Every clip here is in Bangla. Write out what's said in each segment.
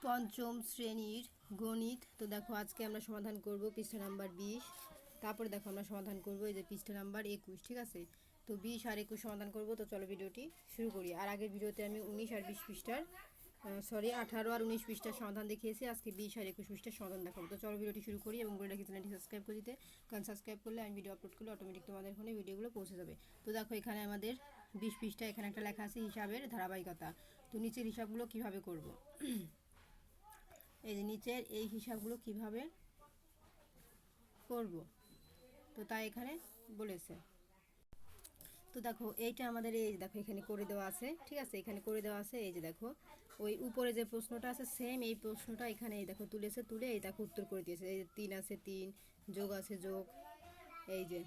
পঞ্চম শ্রেণীর গণিত। তো দেখো আজকে আমরা সমাধান করব পৃষ্ঠা নাম্বার 20। তারপরে দেখো আমরা সমাধান করব এই যে পৃষ্ঠা নাম্বার 21। ঠিক আছে, তো 20 আর 21 সমাধান করব। তো চলো ভিডিওটি শুরু করি। আর আগের ভিডিওতে আমি 19 আর 20 পৃষ্ঠার 18 আর 19 পৃষ্ঠার সমাধান দেখিয়েছি। আজকে 20 আর 21 পৃষ্ঠার সমাধান দেখাবো। তো চলো ভিডিওটি শুরু করি এবং বলে রাখি চ্যানেলটি সাবস্ক্রাইব করে দিতে, কারণ সাবস্ক্রাইব করলে আমি ভিডিও আপলোড করলে অটোমেটিক তোমাদের ফোনে ভিডিওগুলো পৌঁছে যাবে। তো দেখো এখানে আমাদের 20 পৃষ্ঠা, এখানে একটা লেখা আছে হিসাবের ধারাবাহিকতা। তো নিচের হিসাবগুলো কিভাবে করব, এই যে নিচের এই হিসাবগুলো কিভাবে করব, তো তাই এখানে বলেছে। তো দেখো এইটা আমাদের এই দেখো এখানে করে দেওয়া আছে। ঠিক আছে, এখানে করে দেওয়া আছে। এই যে দেখো ওই উপরে যে প্রশ্নটা আছে সেম এই প্রশ্নটা এখানে এই দেখো তুলেছে, তুলে এই দেখো উত্তর করে দিয়েছে। এই যে 3 আছে 3, যোগ আছে যোগ, এই যে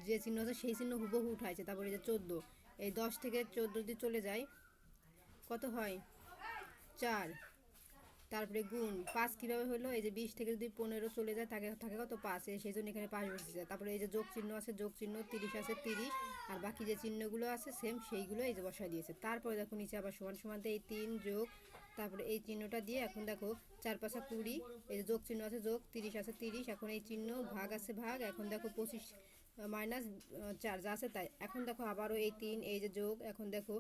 যে চিহ্ন আছে সেই চিহ্ন হুবহু উঠাইছে। তারপরে এই যে 14, এই 10 থেকে 14 যদি চলে যায় কত হয় 4। তারপরে গুণ 5 কীভাবে হলো, এই যে 20 থেকে যদি 15 চলে যায় থাকে থাকে কত 5, সেই জন্য এখানে 5 বসে যায়। তারপরে এই যে যোগ চিহ্ন আছে, যোগ চিহ্ন 30 আছে 30, আর বাকি যে চিহ্নগুলো আছে সেম সেইগুলো এই যে বসায় দিয়েছে। তারপরে দেখো নিচে আবার সমান সমান এই 3 যোগ, তারপরে এই চিহ্নটা দিয়ে এখন দেখো 4 5 20, এই যে যোগ চিহ্ন আছে যোগ, 30 আছে 30, এখন এই চিহ্ন ভাগ আছে ভাগ, এখন দেখো 25 মাইনাস 4 যা আছে তাই। এখন দেখো আবারও এই 3, এই যে যোগ, এখন দেখো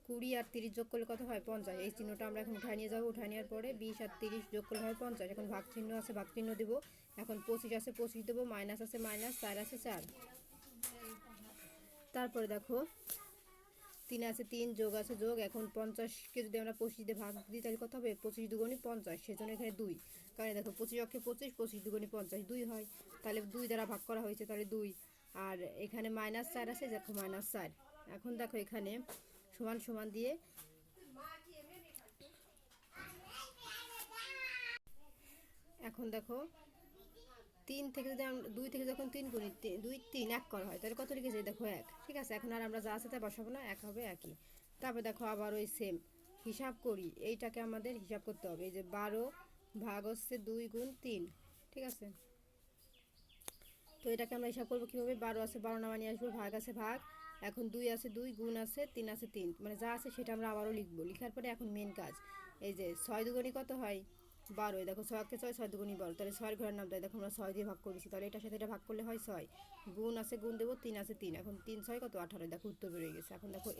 20 আর 30 যোগ করলে কত হয় 50, এই চিহ্নটা আমরা এখন উঠায় নিয়ে যাবো। উঠায় নেওয়ার পরে 20 আর 30 যোগ করলে হয় 50। এখন ভাগ চিহ্ন আছে ভাগ চিহ্ন দেবো। এখন 25 আছে 25 দেবো, মাইনাস আছে মাইনাস, 4 আছে 4। তারপরে দেখো 3 আছে 3, যোগ আছে যোগ, এখন 50কে যদি আমরা 25 দিয়ে ভাগ দিই তাহলে কত হবে 25 দুগুণে 50, সেজন্য এখানে 2। কারণ দেখো 25 অক্ষে 25, 25 দুগুণে 50, 2 হয়। তাহলে 2 দ্বারা ভাগ করা হয়েছে, তাহলে 2। আর এখানে মাইনাস 4 আছে, দেখো মাইনাস 4। এখন দেখো এখানে সমান সমান দিয়ে এখন দেখো 3 থেকে যদি আমরা 2 থেকে যখন 3 গুণি 2 3 1 করা হয় তাহলে কত লিখেছে দেখো 1। ঠিক আছে, এখন আর আমরা যা আছে তাই বসাবো না, 1 হবে 1ই। তারপর দেখো আবার ওই সেম হিসাব করি, এইটাকে আমাদের হিসাব করতে হবে। এই যে 12 ভাগ হচ্ছে 2 গুণ 3। ঠিক আছে, তো এটাকে আমরা হিসাব করবো কীভাবে, 12 আছে 12 নামা নিয়ে আসবো, ভাগ আছে ভাগ, এখন 2 আছে 2, গুণ আছে 3 আছে 3, মানে যা আছে সেটা আমরা আবারও লিখবো। লিখার পরে এখন মেন কাজ, এই যে 6 দুগুণী কত হয় 12, দেখো 6 কে 6, 6 দুগুণী 12, তাহলে 6 ঘরের নাম তাই দেখো আমরা 6 দিয়ে ভাগ করেছি, তাহলে এটার সাথে এটা ভাগ করলে হয় 6। গুণ আছে গুণ দেবো, 3 আছে 3, এখন 3 6 কত 18, দেখো উত্তর বেরিয়ে গেছে। এখন দেখো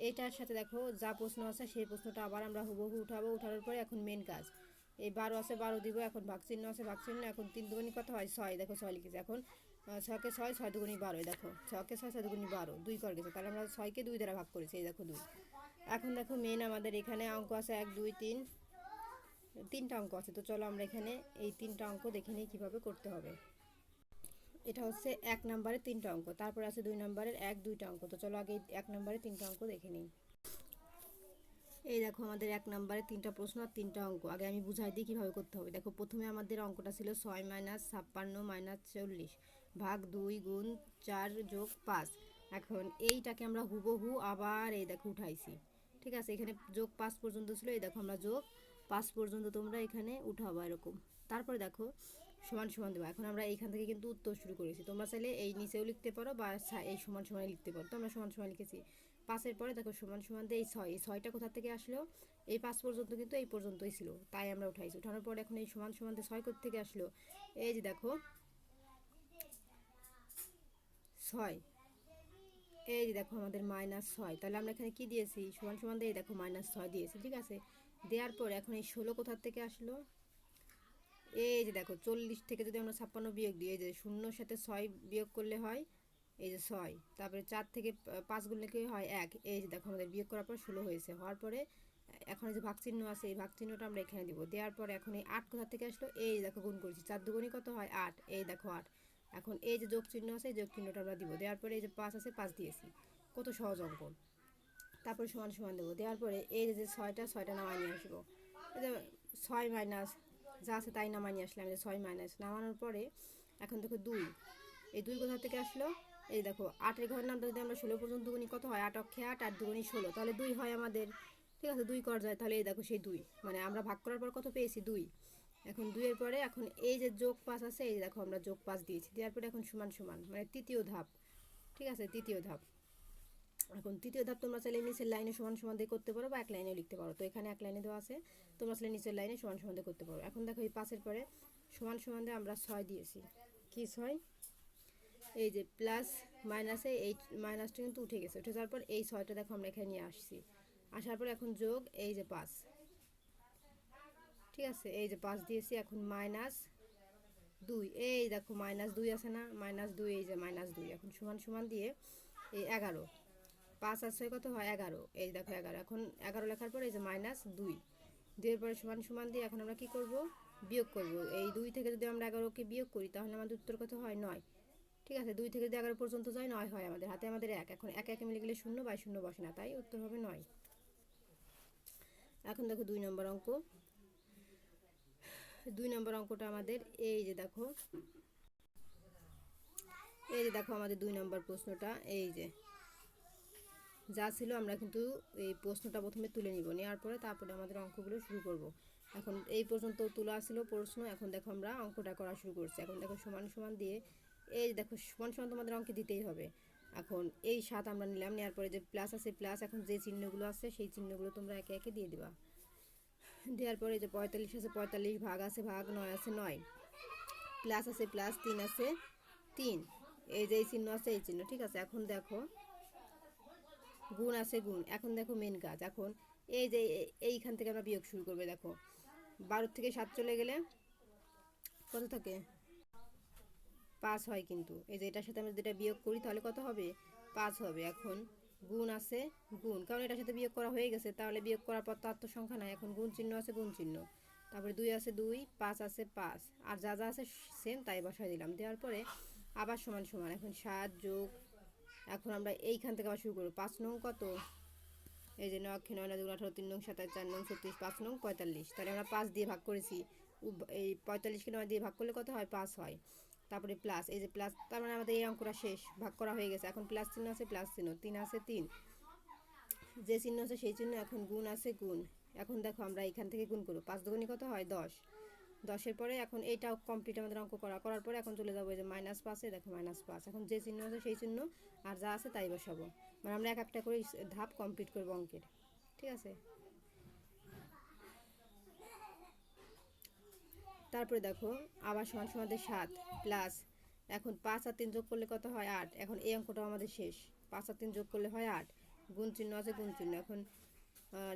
এইটার সাথে দেখো যা প্রশ্ন আছে সেই প্রশ্নটা আবার আমরা হুবহু উঠাবো। উঠানোর পরে এখন মেন কাজ, এই 12 আছে 12 দিব, এখন ভাগ চিহ্ন আছে ভাগ চিহ্ন, এখন 3 দুগুণী কত হয় 6, দেখো 6 লিখেছে। এখন 6 কে 6, 6 দুগুণী 12, দেখো 6 কে 6, 6 দুগুণী 12, 2 করে গেছে, তাহলে আমরা 6 কে 2 দ্বারা ভাগ করেছি, এই দেখো 2। এখন দেখো মেন আমাদের এখানে অঙ্ক আছে 1 2 3, 3টা অঙ্ক আছে। তো চলো আমরা এখানে এই 3টা অঙ্ক দেখে নিই কীভাবে করতে হবে। এটা হচ্ছে 1 নম্বরের 3টা অঙ্ক, তারপর আছে 2 নম্বরের 1 2টা অঙ্ক। তো চলো আগে 1 নম্বরের 3টা অঙ্ক দেখে নিই। এই দেখো আমাদের 1 নম্বরে 3টা প্রশ্ন আর 3টা অঙ্ক। আগে আমি বুঝাই দিই কীভাবে করতে হবে। দেখো প্রথমে আমাদের অঙ্কটা ছিল 6 মাইনাস 56 মাইনাস 40 ভাগ 2 গুণ 4 যোগ 5। এখন এইটাকে আমরা হুবহু আবার এই দেখো উঠাইছি। ঠিক আছে, এখানে যোগ 5 পর্যন্ত ছিল, এই দেখো আমরা যোগ 5 পর্যন্ত তোমরা এখানে উঠাবো এরকম। তারপরে দেখো সমান সমান দেবো। এখন আমরা এইখান থেকে কিন্তু উত্তর শুরু করেছি, তোমরা চাইলে এই নিচেও লিখতে পারো বা এই সমান সমান লিখতে পারো। তো আমরা সমান সমান লিখেছি। 5-এর পরে দেখো সমান সমান দিয়ে এই 6টা কোথা থেকে আসলো, এই 5 পর্যন্ত কিন্তু এই পর্যন্তই ছিল, তাই আমরা উঠাইছি। উঠানোর পরে এখন এই সমান সমান দিয়ে 6 থেকে আসলো, এই যে দেখো 6, এই যে দেখো আমাদের -6, তাহলে আমরা এখানে কি দিয়েছি সমান সমান দিয়ে দেখো -6 দিয়েছি। ঠিক আছে, দেওয়ার পর এখন এই 16 কোথা থেকে আসলো, এই যে দেখো 40 থেকে যদি আমরা 56 বিয়োগ দিই, এই যে 0-র সাথে 6 বিয়োগ করলে হয় এই যে 6, তারপরে 4 থেকে 5 গুণলে কি হয় 1, এই যে দেখো আমাদের বিয়োগ করার পর 16 হয়েছে। হওয়ার পরে এখন যে ভাগ চিহ্ন আছে এই ভাগ চিহ্নটা আমরা এখানে দিব। দেওয়ার পরে এখন এই 8 কোথা থেকে আসলো, এই দেখো গুণ করেছি, 4 দুগুণই কত হয় 8, এই দেখো 8। এখন এই যে যোগ চিহ্ন আছে এই যোগ চিহ্নটা আমরা দিব। দেওয়ার পরে এই যে 5 আছে 5 দিয়েছি, কত সহজ অঙ্ক। তারপরে সমান সমান দেবো। দেওয়ার পরে এই যে 6টা নামায় নিয়ে আসবো, এই যে 6 মাইনাস যা আছে তাই নামায় নিয়ে আসলাম, 6 মাইনাস নামানোর পরে এখন দেখো 2, এই 2 কোথা থেকে আসলো, এই দেখো 8-এর ঘরের নামটা যদি আমরা 16 পর্যন্ত গুণি কত হয় 8 অক্ষে 8, 8 দুগুণি 16, তাহলে 2 হয় আমাদের। ঠিক আছে, 2 করা যায়, তাহলে এই দেখো সেই 2, মানে আমরা ভাগ করার পর কত পেয়েছি 2। এখন 2-এর পরে এখন এই যে যোগ 5 আছে, এই দেখো আমরা যোগ 5 দিয়েছি। দেওয়ার পরে এখন সমান সমান, মানে তৃতীয় ধাপ। ঠিক আছে, তৃতীয় ধাপ। এখন তৃতীয় ধাপ তোমরা চাইলে নিচের লাইনে সমান সমান দিয়ে করতে পারো বা এক লাইনেও লিখতে পারো। তো এখানে এক লাইনে দেওয়া আছে, তোমরা চাইলে নিচের লাইনে সমান সমান দিয়ে করতে পারো। এখন দেখো এই 5-এর পরে সমান সমান দিয়ে আমরা 6 দিয়েছি। কি 6? এই যে প্লাস মাইনাসে এই মাইনাসটা কিন্তু উঠে গেছে, উঠে যাওয়ার পর এই 6টা দেখো আমরা এখানে নিয়ে আসছি। আসার পর এখন যোগ এই যে 5, ঠিক আছে, এই যে 5 দিয়েছি। এখন -2, এই দেখো -2 আছে না, -2, এই যে -2। এখন সমান সমান দিয়ে এই 11, 5 আর 6 কত হয় 11, এই দেখো 11। এখন 11 লেখার পর এই যে -2, 2 এর পরে সমান সমান দিয়ে এখন আমরা কি করব, বিয়োগ করব। এই 2 থেকে যদি আমরা 11কে বিয়োগ করি তাহলে আমাদের উত্তর কত হয় 9, ঠিক আছে। 2 থেকে যদি 11 পর্যন্ত যায় 9 হয় আমাদের হাতে, আমাদের 1। এখন 1 1 মিলে গেলে 0 বাই 0 বসে না, তাই উত্তর হবে 9। এখন দেখো 2 নম্বর অঙ্ক। 2 নম্বর অঙ্কটা আমাদের এই যে দেখো, আমাদের 2 নম্বর প্রশ্নটা এই যে যা ছিল আমরা কিন্তু এই প্রশ্নটা প্রথমে তুলে নিব, নেওয়ার পরে তারপরে আমাদের অঙ্কগুলো শুরু করব। এখন এই পর্যন্ত তোলা ছিল প্রশ্ন, এখন দেখো আমরা অঙ্কটা করা শুরু করছি। এখন দেখো সমান সমান দিয়ে এই দেখো সমান সমান তোমাদের অঙ্কে দিতেই হবে। এখন এই 7 আমরা নিলাম, নেওয়ার পরে যে প্লাস আছে প্লাস, এখন যে চিহ্নগুলো আছে সেই চিহ্নগুলো তোমরা একে একে দিয়ে দিবা। দেওয়ার পরে যে 45 আছে 45, ভাগ আছে ভাগ, 9 আছে 9, প্লাস আছে প্লাস, 3 আছে 3, এই যে এই চিহ্ন আছে এই চিহ্ন, ঠিক আছে। এখন দেখো গুণ আছে গুণ। এখন দেখো মেন কাজ, এখন এই যে এইখান থেকে আমরা বিয়োগ শুরু করবে। দেখো 12 থেকে 7 চলে গেলে কত থাকে 5 হয়, কিন্তু এই যে এটার সাথে আমরা যেটা বিয়োগ করি তাহলে কত হবে 5 হবে। এখন গুণ আছে গুণ, কারণ এটার সাথে বিয়োগ করা হয়ে গেছে, তাহলে বিয়োগ করার পর তার তো সংখ্যা নাই। এখন গুণ চিহ্ন আছে গুণ চিহ্ন, তারপরে 2 আছে 2, 5 আছে 5, আর যা যা আছে সেম তাই বসাই দিলাম। দেওয়ার পরে আবার সমান সমান, এখন 7 যোগ, এখন আমরা এইখান থেকে আবার শুরু করবো। 5 নং কত, এই যে 9 9 9 18, 3 নং 27, 4 নং 36, 5 নং 45, তাহলে আমরা 5 দিয়ে ভাগ করেছি। এই 45কে 9 দিয়ে ভাগ করলে কত হয় 5 হয়। তারপরে প্লাস, এই যে প্লাস, তার মানে আমাদের এই অঙ্কটা শেষ, ভাগ করা হয়ে গেছে। এখন প্লাস চিহ্ন আছে প্লাস চিহ্ন, 3 আছে 3, যে চিহ্ন আছে সেই চিহ্ন। এখন গুণ আছে গুণ, এখন দেখো আমরা এখান থেকে গুণ করবো। 5 দুগুণে কত হয় 10, 10-এর পরে এখন এইটাও কমপ্লিট আমাদের অঙ্ক করার পরে এখন চলে যাবো এই যে -5-এ, দেখো -5। এখন যে চিহ্ন আছে সেই চিহ্ন, আর যা আছে তাই বসাবো। মানে আমরা এক একটা করে ধাপ কমপ্লিট করবো অঙ্কের, ঠিক আছে। তারপরে দেখো আবার সমান সমান 7 প্লাস, এখন 5 আর 3 যোগ করলে কত হয় 8। এখন এই অঙ্কটাও আমাদের শেষ, 5 আর 3 যোগ করলে হয় 8, গুণ চিহ্ন আছে গুণ চিহ্ন। এখন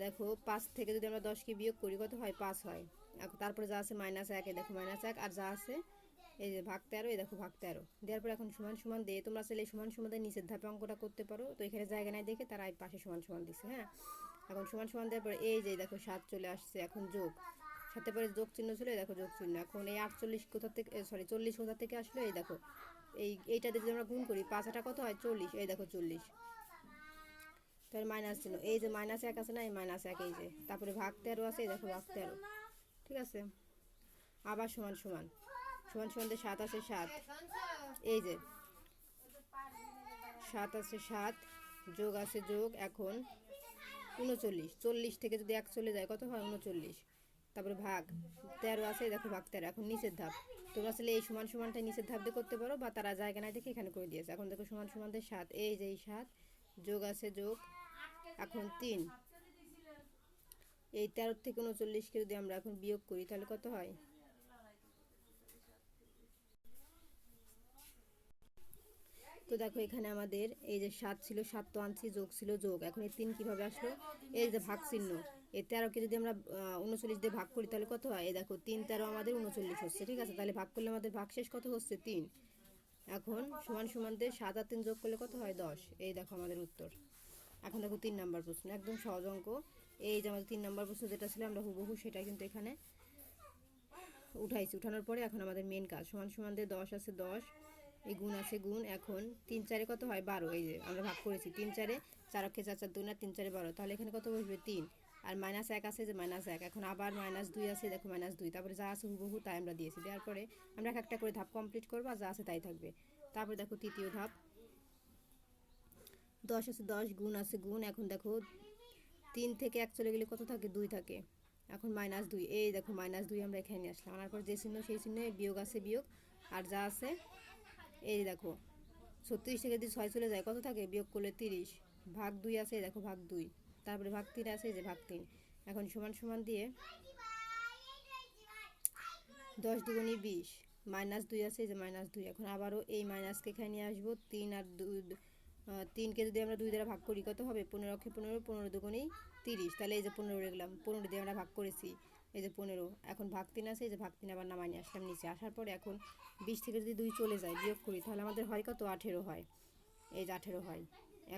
দেখো 5 থেকে যদি আমরা 10কে বিয়োগ করি কত হয় 5 হয়। এখন তারপরে যা আছে -1, দেখো -1, আর যা আছে এই যে ভাগ 13, এই দেখো ভাগ 13। দেওয়ার পর এখন সমান সমান দিয়ে তোমরা চাইলে সমান সমান দিয়ে নিচের ধাপে অঙ্কটা করতে পারো, তো এখানে জায়গা নাই দেখে তারা এই পাশে সমান সমান দিচ্ছে। হ্যাঁ, এখন সমান সমান দেওয়ার পরে এই যে দেখো 7 চলে আসছে। এখন যোগ, সাথে পরে যোগ চিহ্ন ছিল, দেখো যোগ চিহ্ন। এখন এই 48 কোথা থেকে, সরি 40 কোথা থেকে আসলো, এই দেখো এইটাতে যদি আমরা গুণ করি 5টা কত হয় 40, এই দেখো 40, তাহলে মাইনাস চিহ্ন, এই যে -1 আছে না, এই -1, এই যে তারপরে ভাগ 13 আছে, এই দেখো ভাগ 13, ঠিক আছে। আবার সমান সমান সমান সমান দিয়ে 7 আছে 7, এই যে 7 আছে 7, যোগ আছে যোগ। এখন 39, 40 থেকে যদি 1 চলে যায় কত হয় 39, তারপরে ভাগ 13 আছে, দেখো ভাগ 13। এখন নিচের ধাপ, তোমরা আসলে এই সমান সমানটা নিচের ধাপ দিয়ে করতে পারো, বা তারা জায়গা নাই দেখে এখানে করে দিয়েছে। এখন দেখো সমান সমান দিয়ে 7, এই যে এই 7, যোগ আছে যোগ। এখন 3, এই 13 থেকে 39কে যদি আমরা এখন বিয়োগ করি তাহলে কত হয়, তো দেখো এখানে আমাদের এই যে 7 ছিল 7 তো আনছি, যোগ ছিল যোগ। এখন এই 3 কিভাবে আসলো, এই যে ভাগ চিহ্ন, এই 13কে যদি আমরা 39 দিয়ে ভাগ করি তাহলে কত হয়, এই দেখো 3 13 আমাদের 39 হচ্ছে, ঠিক আছে। তাহলে ভাগ করলে আমাদের ভাগ শেষ কত হচ্ছে 3। এখন সমান সমান দিয়ে 7 আর 3 যোগ করলে কত হয় 10, এই দেখো আমাদের উত্তর। এখন দেখো 3 নাম্বার প্রশ্ন, একদম সহজ অঙ্ক। এই যে আমাদের 3 নাম্বার প্রশ্ন যেটা ছিল আমরা হুবহু সেটা কিন্তু এখানে উঠাইছি। উঠানোর পরে এখন আমাদের মেন কাজ, সমান সমান দিয়ে 10 আছে 10, এই গুণ আছে গুণ। এখন 3 4 কত হয় 12, এই যে আমরা ভাগ করেছি 3 4, 4 4 4 2 না, 3 4 12, তাহলে এখানে কত বসবে 3, আর -1 আছে যে -1। এখন আবার -2 আছে, দেখো -2, তারপরে যা আছে হুবহু তাই আমরা দিয়েছি। দেওয়ার পরে আমরা এক একটা করে ধাপ কমপ্লিট করবো, আর যা আছে তাই থাকবে। তারপরে দেখো তৃতীয় ধাপ, 10 আছে 10, গুণ আছে গুণ। এখন দেখো 3 থেকে 1 চলে গেলে কত থাকে 2 থাকে। এখন -2, এই দেখো -2 আমরা এখানে নিয়ে আসলাম, আনার পর যে চিহ্ন সেই চিহ্নে বিয়োগ আছে বিয়োগ, আর যা আছে এই দেখো 36 থেকে যদি 6 চলে যায় কত থাকে, বিয়োগ করলে 30, ভাগ 2 আছে, দেখো ভাগ 2, তারপরে ভাগ 3 আছে, যে ভাগ 3। এখন সমান সমান দিয়ে 10 দুগুণি 20, -2 আছে, যে -2। এখন আবারও এই মাইনাসকে এখানে নিয়ে আসবো। 3 আর 2, 3কে যদি আমরা 2 দ্বারা ভাগ করি কত হবে? 15 কে 15, 15 দুগুণি 30, তাহলে এই যে 15 লিখলাম, 15 দিয়ে আমরা ভাগ করেছি, এই যে 15। এখন ভাগ 3 আছে, এই যে ভাগ 3 আবার নামাই নিয়ে আসলাম নিচে। আসার পরে এখন 20 থেকে যদি 2 চলে যায়, বিয়োগ করি, তাহলে আমাদের হয় কত? 18 হয়, এই যে 18 হয়।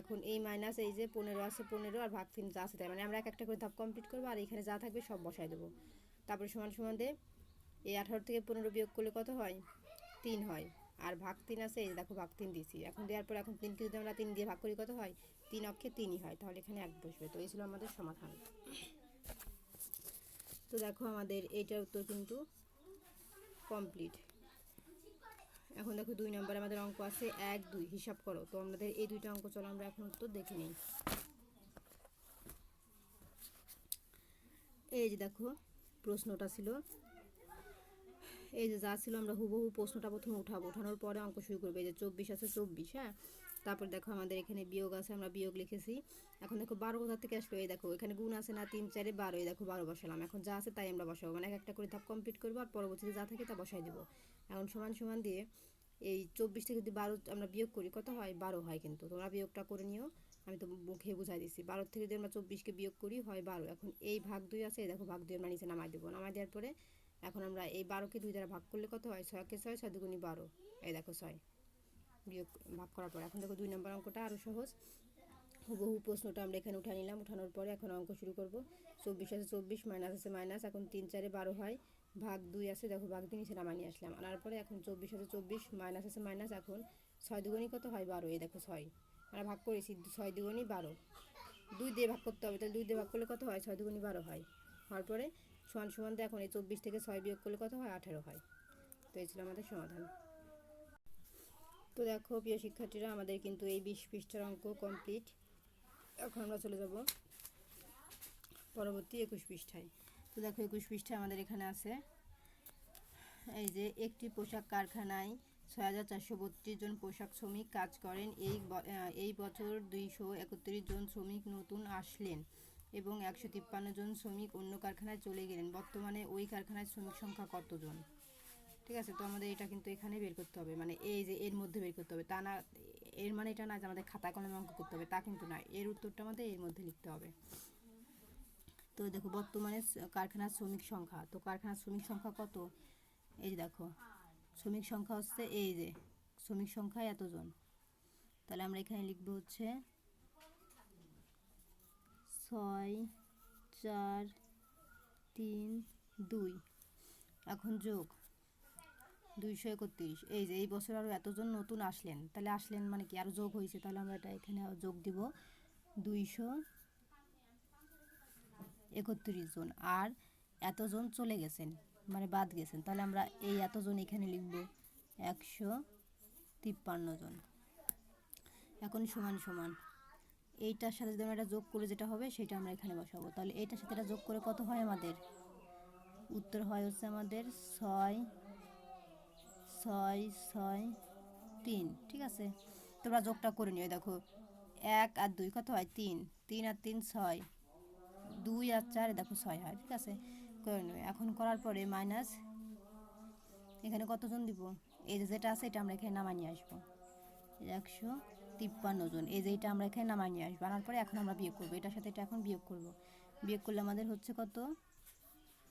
এখন এই মাইনাস এই যে 15 আছে, 15 আর ভাগ 3 যা আছে তাই, মানে আমরা একটা করে ধাপ কমপ্লিট করবো, আর এখানে যা থাকবে সব বসাই দেবো। তারপরে সমান সমান দিয়ে এই 18 থেকে 15 বিয়োগ করলে কত হয়? 3 হয়। আর ভাগ 3 আছে, এই দেখো ভাগ 3 দিয়েছি। এখন দেওয়ার পর এখন 3কে যদি আমরা 3 দিয়ে ভাগ করি কত হয়? 3 অক্ষে 3ই হয়, তাহলে এখানে 1 বসবে। তো এই ছিল আমাদের সমাধান। তো দেখো আমাদের এইটার উত্তর কিন্তু কমপ্লিট। এখন দেখো 2 নম্বরে আমাদের অঙ্ক আছে 1, 2, হিসাব করো। তো আমাদের এই দুইটা অঙ্ক চলো আমরা এখন উত্তর দেখে নিই। এই যে দেখো প্রশ্নটা ছিল, এই যে যা ছিল আমরা হুবহু প্রশ্নটা প্রথমে উঠাবো, উঠানোর পরে অঙ্ক শুরু করবো। এই যে 24 আছে, 24, হ্যাঁ। তারপর দেখো আমাদের এখানে বিয়োগ আছে, আমরা বিয়োগ লিখেছি। এখন দেখো 12 কোথা থেকে আসলো? এই দেখো এখানে গুণ আছে না, 3, 4, 12, এই দেখো 12 বসালাম। এখন যা আছে তাই আমরা বসাবো, মানে একটা করে ধাপ কমপ্লিট করবো, আর পরবর্তীতে যা থাকে তা বসাই দেবো। এখন সমান সমান দিয়ে এই 24 থেকে যদি 12 আমরা বিয়োগ করি কত হয়? 12 হয়। কিন্তু তোমরা বিয়োগটা করে নিও, আমি তো মুখে বুঝাই দিচ্ছি। 12 থেকে যদি আমরা 24কে বিয়োগ করি হয় 12। এখন এই ভাগ 2 আছে, এই দেখো ভাগ 2 আমরা নিচে নামাই দেবো। নামাই দেওয়ার পরে এখন আমরা এই 12কে 2 দ্বারা ভাগ করলে কত হয়? 6কে 6, 6 দুগুণি 12, এই দেখো 6 বিয়োগ ভাগ করার পর। এখন দেখো 2 নম্বর অঙ্কটা আরও সহজ। হুবহু প্রশ্নটা আমরা এখানে উঠা নিলাম, উঠানোর পরে এখন অঙ্ক শুরু করব। 24 আছে, 24, মাইনাস আছে মাইনাস, এখন 3, 4, 12 হয়। ভাগ 2 আছে, দেখো ভাগ 2 নিচে নামাই নিয়ে আসলাম। আনার পরে এখন 24 আছে, 24, মাইনাস আছে মাইনাস, এখন 6 দুগুণি কত হয়? 12, এই দেখো 6 আমরা ভাগ করেছি, 6 দুগুণি 12, 2 দিয়ে ভাগ করতে হবে, তাহলে 2 দিয়ে ভাগ করলে কত হয়? 6 দুগুণি 12 হয়। হওয়ার পরে সমান সমান দিয়ে এখন এই 24 থেকে 6 বিয়োগ করলে কত হয়? 18 হয়। তো এই ছিল আমাদের সমাধান। তো দেখো প্রিয় শিক্ষার্থীরা, আমাদের কিন্তু এই 20 পৃষ্ঠার অঙ্ক কমপ্লিট। এখন আমরা চলে যাব পরবর্তী 21 পৃষ্ঠায়। তো দেখো 21 পৃষ্ঠায় আমাদের এখানে আছে, এই যে একটি পোশাক কারখানায় 6432 জন পোশাক শ্রমিক কাজ করেন। এই বছর 231 জন শ্রমিক নতুন আসলেন এবং 153 জন শ্রমিক অন্য কারখানায় চলে গেলেন। বর্তমানে ওই কারখানায় শ্রমিক সংখ্যা কতজন? ঠিক আছে, তো আমাদের এটা কিন্তু এখানে বের করতে হবে, মানে এই যে এর মধ্যে বের করতে হবে, তা না, এর মানে এটা না যে আমাদের খাতা কলমে অঙ্ক করতে হবে, তা কিন্তু না। এর উত্তরটা আমাদের এর মধ্যে লিখতে হবে। তো দেখো বর্তমানে কারখানার শ্রমিক সংখ্যা, তো কারখানার শ্রমিক সংখ্যা কত? এই যে দেখো শ্রমিক সংখ্যা হচ্ছে, এই যে শ্রমিক সংখ্যা এতজন, তাহলে আমরা এখানে লিখবো হচ্ছে 6, 4, 3, 2, এখন যোগ 231। এই যে এই বছর আরও এতজন নতুন আসলেন, তাহলে আসলেন মানে কি আরও যোগ হয়েছে, তাহলে আমরা এটা এখানে যোগ দিব 231 জন। আর এতজন চলে গেছেন মানে বাদ গেছেন, তাহলে আমরা এই এতজন এখানে লিখব 153 জন। এখন সমান সমান এইটার সাথে যদি আমরা এটা যোগ করে যেটা হবে সেটা আমরা এখানে বসাবো। তাহলে এইটার সাথে এটা যোগ করে কত হয়? আমাদের উত্তর হয় হচ্ছে আমাদের 6, 6, 6, 3। ঠিক আছে, তোমরা যোগটা করে নিও। দেখো 1 আর 2 কত হয়? 3, 3 আর 3 6, 2 আর 4 দেখো 6 হয়। ঠিক আছে, করে নিও। এখন করার পরে মাইনাস এখানে কতজন দিব? এই যে যেটা আছে এটা আমরা এখানে নামাই নিয়ে আসবো, 153 জন। এই যে এটা আমরা এখানে নামাই নিয়ে আসবো, আনার পরে এখন আমরা বিয়োগ করবো, এটার সাথে এটা এখন বিয়োগ করবো। বিয়োগ করলে আমাদের হচ্ছে কত?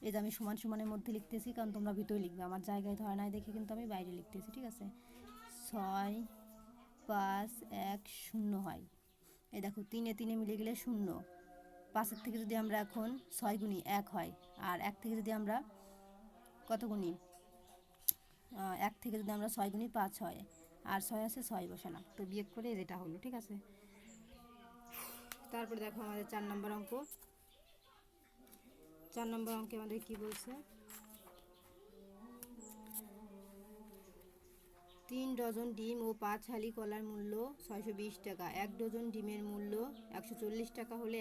এই যে আমি সমান সমানের মধ্যে লিখতেছি, কারণ তোমরা ভিতরে লিখবে, আমার জায়গায় ধরা নাই দেখে কিন্তু আমি বাইরে লিখতেছি। ঠিক আছে, 6, 5, 1, 0 হয়। এই দেখো 3 এ 3 মিলে গেলে 0। 5-এর থেকে যদি আমরা এখন 6 গুণি 1 হয়, আর 1 থেকে যদি আমরা কত গুণি 1 থেকে যদি আমরা 6 গুণি 5 হয়, আর 6 আছে 6 বসালাম, তো বিয়োগ করে যেটা হলো। ঠিক আছে, তারপরে দেখো আমাদের 4 নম্বর অঙ্ক। 4 নম্বর অঙ্কে আমাদের কি বলছে? 3 ডজন ডিম ও 5 হালি কলার মূল্য 620 টাকা। 1 ডজন ডিমের মূল্য 140 টাকা হলে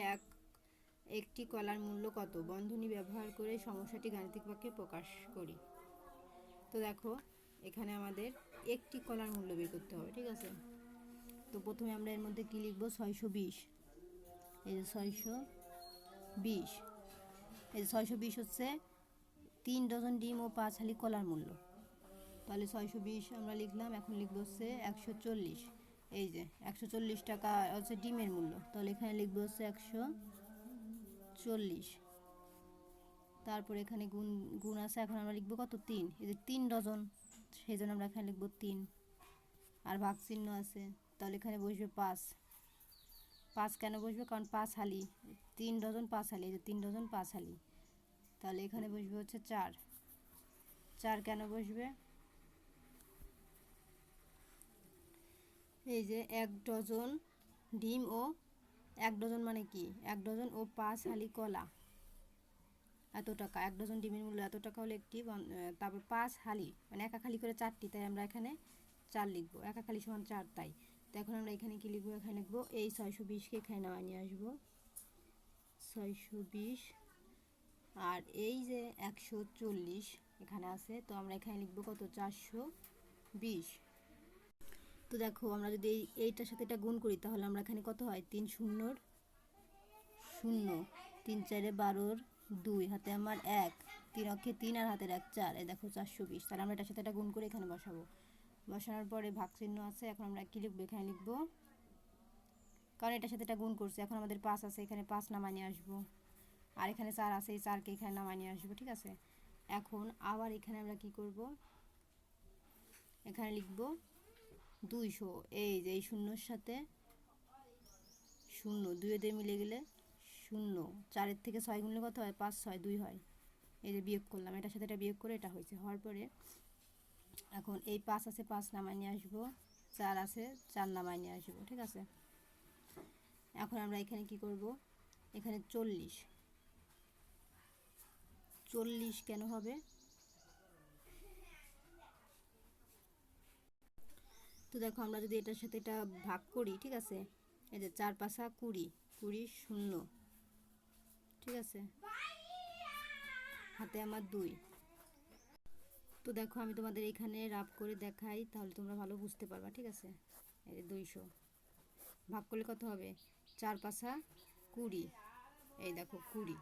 একটি কলার মূল্য কত? বন্ধনী ব্যবহার করে সমস্যাটি গাণিতিক বাক্যে প্রকাশ করি। তো দেখো এখানে আমাদের একটি কলার মূল্য বের করতে হবে। ঠিক আছে, তো তো প্রথমে আমরা এর মধ্যে কী লিখবো, 620। এই যে 620, এই যে 620 হচ্ছে 3 ডজন ডিম ও 5 হালি কলার মূল্য। তাহলে 620 আমরা লিখলাম। এখন লিখবো হচ্ছে 140, এই যে 140 টাকা হচ্ছে ডিমের মূল্য, তাহলে এখানে লিখবো হচ্ছে 140। তারপর এখানে গুণ গুণ আছে, এখন আমরা লিখবো কত, 3, এই যে 3 ডজন, সেই জন্য আমরা এখানে লিখবো 3। আর ভাগ চিহ্ন আছে, তাহলে এখানে বসবে 5। 5 কেন বসবে, কারণ 5 হালি, 3 ডজন 5 হালি, এই যে 3 ডজন 5 হালি। তাহলে এখানে বসবে হচ্ছে 4। 4 কেন বসবে, এই যে 1 ডজন ডিম ও 1 ডজন মানে কি, 1 ডজন ও 5 হালি কলা, এত টাকা। 1 ডজন ডিমের মূল্য এত টাকা হলে একটি, তারপর 5 হালি মানে একা খালি করে 4টি, তাই আমরা এখানে 4 লিখবো, একা খালি সমান 4, তাই। তো এখন আমরা এখানে কি লিখবো, এখানে লিখবো এই 620কে এখানে নামিয়ে নিয়ে আসবো, 620। আর এই যে 140 এখানে আছে, তো আমরা এখানে লিখবো কত, 420। তো দেখো আমরা যদি এইটার সাথে এটা গুণ করি, তাহলে আমরা এখানে কত হয়, 3 শূন্যর 0, 3 4 12, 2 হাতে আমার 1, 3 অক্ষে 3 আর হাতের 1 4, এই দেখো 420। তাহলে আমরা এটার সাথে এটা গুণ করে এখানে বসাবো। বসানোর পরে ভাগ চিহ্ন আছে, এখন আমরা কি লিখবো, এখানে লিখবো, কারণ এটার সাথে এটা গুণ করছে। এখন আমাদের 5 আছে, এখানে 5 নামায় নিয়ে আসবো। আর এখানে 4 আছে, এই 4কে এখানে নামায় নিয়ে আসবো, ঠিক আছে। এখন আবার এখানে আমরা কি করব, এখানে লিখবো 200, এই যে এই শূন্যর সাথে 0, 2 দিয়ে মিলে গেলে 0, 4 থেকে 6 গুণলে কত হয়, 5 6 2 হয়। এই যে বিয়োগ করলাম, এটার সাথে এটা বিয়োগ করে এটা হয়েছে। হওয়ার পরে এখন এই 5 আছে, 5 নামায় নিয়ে আসবো, 4 আছে, 4 নামায় নিয়ে আসবো, ঠিক আছে। এখন আমরা এখানে কি করব, এখানে 40 কেন হবে, তো দেখো আমরা যদি এটার সাথে এটা ভাগ করি, ঠিক আছে, এই যে 4 5 20, 20 0, ঠিক আছে, হাতে আমার 2। তো দেখো আমি তোমাদের এখানে রাফ করে দেখাই, তাহলে তোমরা ভালো বুঝতে পারবা, ঠিক আছে। এই যে 200 ভাগ করলে কত হবে, 4 5 20, এই দেখো 20,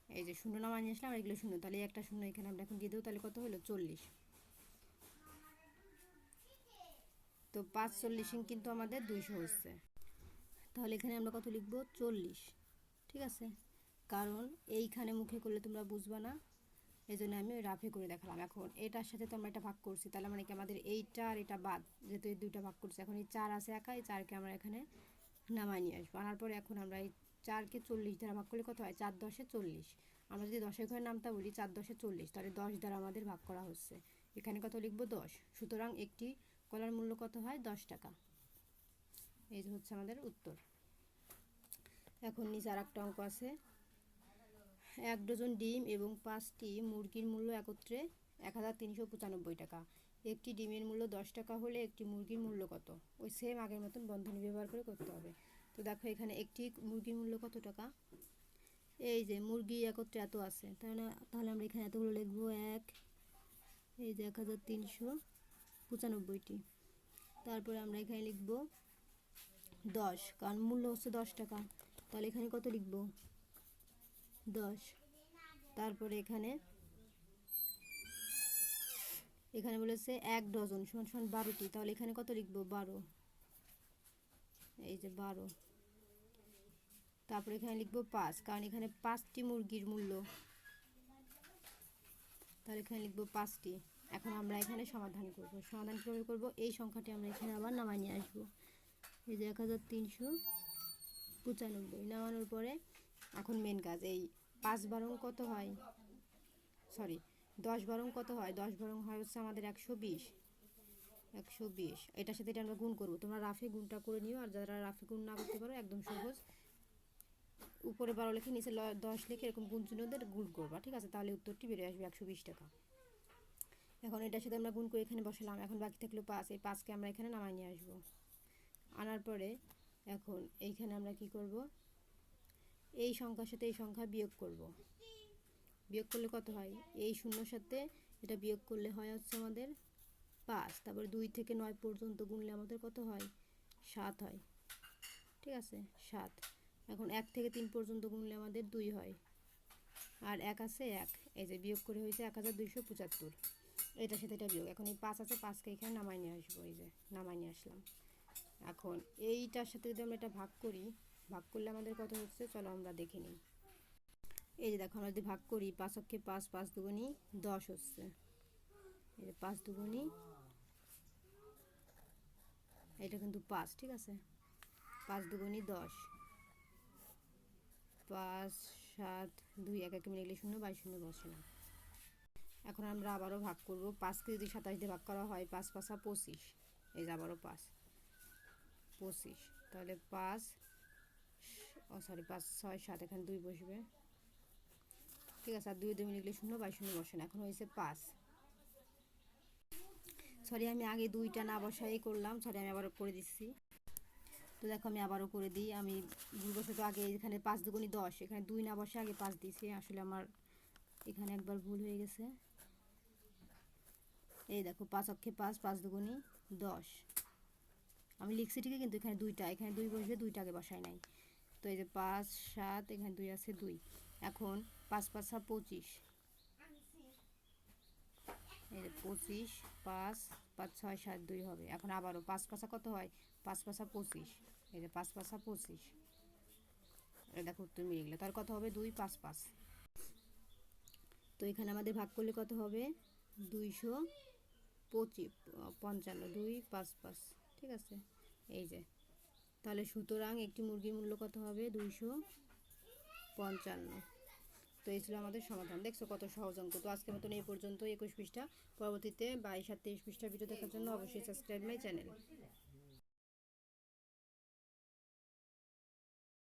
এই যে 0 নামায় নিয়ে আসলাম, আর এগুলো 0, তাহলে একটা 0 এখানে আমরা এখন দিয়ে দেবো, তাহলে কত হলো, 40। তো 5 40 কিন্তু আমাদের 200 হচ্ছে। তাহলে এখানে আমরা কত লিখবো, 40, ঠিক আছে। কারণ এইখানে মুখে করলে তোমরা বুঝবা না, এই জন্য আমি রাফে করে দেখালাম। এখন এটার সাথে তো আমরা এটা ভাগ করছি, তাহলে মানে কি আমাদের এইটা আর এটা বাদ, যেহেতু এই দুইটা ভাগ করছি। এখন এই 4 আছে একা, এই 4কে আমরা এখানে নামায় নিয়ে আসবো। আনার পরে এখন আমরা এই 4কে 40 দ্বারা ভাগ করলে কত হয়, 4 10 40। আমরা যদি 10-এর ঘরে নামতা বলি, 4 10 40, তাহলে 10 দ্বারা আমাদের ভাগ করা হচ্ছে। এখানে কত লিখবো, 10। সুতরাং একটি কলার মূল্য কত হয়, 10 টাকা। এই যে হচ্ছে আমাদের উত্তর। এখন নিচে আর একটা অঙ্ক আছে, 1 ডজন ডিম এবং 5টি মুরগির মূল্য একত্রে 1395 টাকা। একটি ডিমের মূল্য 10 টাকা হলে একটি মুরগির মূল্য কত, ওই সেম আগের মতন বন্ধনী ব্যবহার করে করতে হবে। তো দেখো এখানে একটি মুরগির মূল্য কত টাকা, এই যে মুরগি একত্রে এত আছে, তাহলে আমরা এখানে এতগুলো লিখবো, 1, এই যে 1395টি। তারপরে আমরা এখানে লিখবো 10, কারণ মূল্য হচ্ছে 10 টাকা, তাহলে এখানে কত লিখবো, 10। তারপরে এখানে বলেছে 1 ডজন সমান সমান 12টি, তাহলে এখানে কত লিখবো, 12, এই যে 12। তারপরে এখানে লিখবো 5, কারণ এখানে 5টি মুরগির মূল্য, তাহলে এখানে লিখবো 5টি। এখন আমরা এখানে সমাধান করব। সমাধান কীভাবে করবো, এই সংখ্যাটি আমরা এখানে আবার নামায় নিয়ে আসবো, এই যে 1395 নামানোর পরে এখন মেন কাজ, এই 5 বারং কত হয়, সরি 10 বারং কত হয়, 10 বারং হয় হচ্ছে আমাদের 120। এটার সাথে এটা আমরা গুণ করবো, তোমরা রাফে গুণটা করে নিও, আর যারা রাফে গুণ না করতে পারো একদম সহজ, উপরে 12 লিখে নিচে 10 লিখে এরকম গুণ চিহ্নদের গুণ করবা, ঠিক আছে, তাহলে উত্তরটি বেরিয়ে আসবে 120 টাকা। এখন এটার সাথে আমরা গুণ করে এখানে বসালাম, এখন বাকি থাকলো 5, এই 5কে আমরা এখানে নামায় নিয়ে আসবো। আনার পরে এখন এইখানে আমরা কি করব, এই সংখ্যার সাথে এই সংখ্যা বিয়োগ করব। বিয়োগ করলে কত হয়, এই শূন্যর সাথে এটা বিয়োগ করলে হয় হচ্ছে আমাদের 5, তারপরে 2 থেকে 9 পর্যন্ত গুনলে আমাদের কত হয়, 7 হয়, ঠিক আছে 7। এখন 1 থেকে 3 পর্যন্ত গুনলে আমাদের 2 হয়, আর 1 আছে 1, এই যে বিয়োগ করে হয়েছে 1275। এটার সাথে এটা বিয়োগ, এখন এই 5 আছে 5কে এখানে নামাই নিয়ে আসবো, এই যে নামাই নিয়ে আসলাম। এখন এইটার সাথে যদি আমরা এটা ভাগ করি, ভাগ করলে আমাদের কত হচ্ছে চলো আমরা দেখে নিই। এই যে দেখো আমরা যদি ভাগ করি 5 অক্ষে 5, 5 দুগুণী 10 হচ্ছে, এই যে 5 দুগুণী, এটা কিন্তু 5, ঠিক আছে 5 দুগুণী 10, 5 7 2 1 1 মিলে 0, 22 0 বসে না। এখন আমরা আবারও ভাগ করব, 5কে যদি 27 দিয়ে ভাগ করা হয় 5 5 25, এই যে আবারও 5 25, তাহলে 5 5 6 7, এখানে 2 বসবে, ঠিক আছে, আর 2 2 মিলে 0, 22 0 বসে না। এখন হয়েছে 5, সরি আমি আগে 2টা না বসাই করলাম, সরি আমি আবারও করে দিচ্ছি। তো দেখো আমি আবারও করে দিই, আমি ভুলবশত আগে এখানে 5 দুগুণী 10, এখানে 2 না বসে আগে 5 দিয়েছি, আসলে আমার এখানে একবার ভুল হয়ে গেছে। এই দেখো 5 অক্ষে 5, 5 দুগুণী 10, আমি লিখছি ঠিকই কিন্তু এখানে 2টা, এখানে 2 বসবে, 2টা আগে বসাই নাই। তো এই যে 5 7, এখানে 2 আছে 2, এখন 5 5 25, এই যে 25, 5 5 6 7 2 হবে। এখন আবারও 5 5 কত হয়, 5 5 25, এই যে 5 5 25, এটা দেখো উত্তর মিলে গেলো, তার কত হবে 2 5 5। তো এখানে আমাদের ভাগ করলে কত হবে 255, 2 5 5, ঠিক আছে এই যে। তাহলে সুতরাং একটি মুরগির মূল্য কত হবে 255। তো এই ছিল আমাদের সমাধান, দেখছো কত সহজ অঙ্ক। তো আজকের মতন এই পর্যন্ত 21 পৃষ্ঠা, পরবর্তীতে 22 আর 23 পৃষ্ঠার ভিডিও দেখার জন্য অবশ্যই সাবস্ক্রাইব মাই চ্যানেল।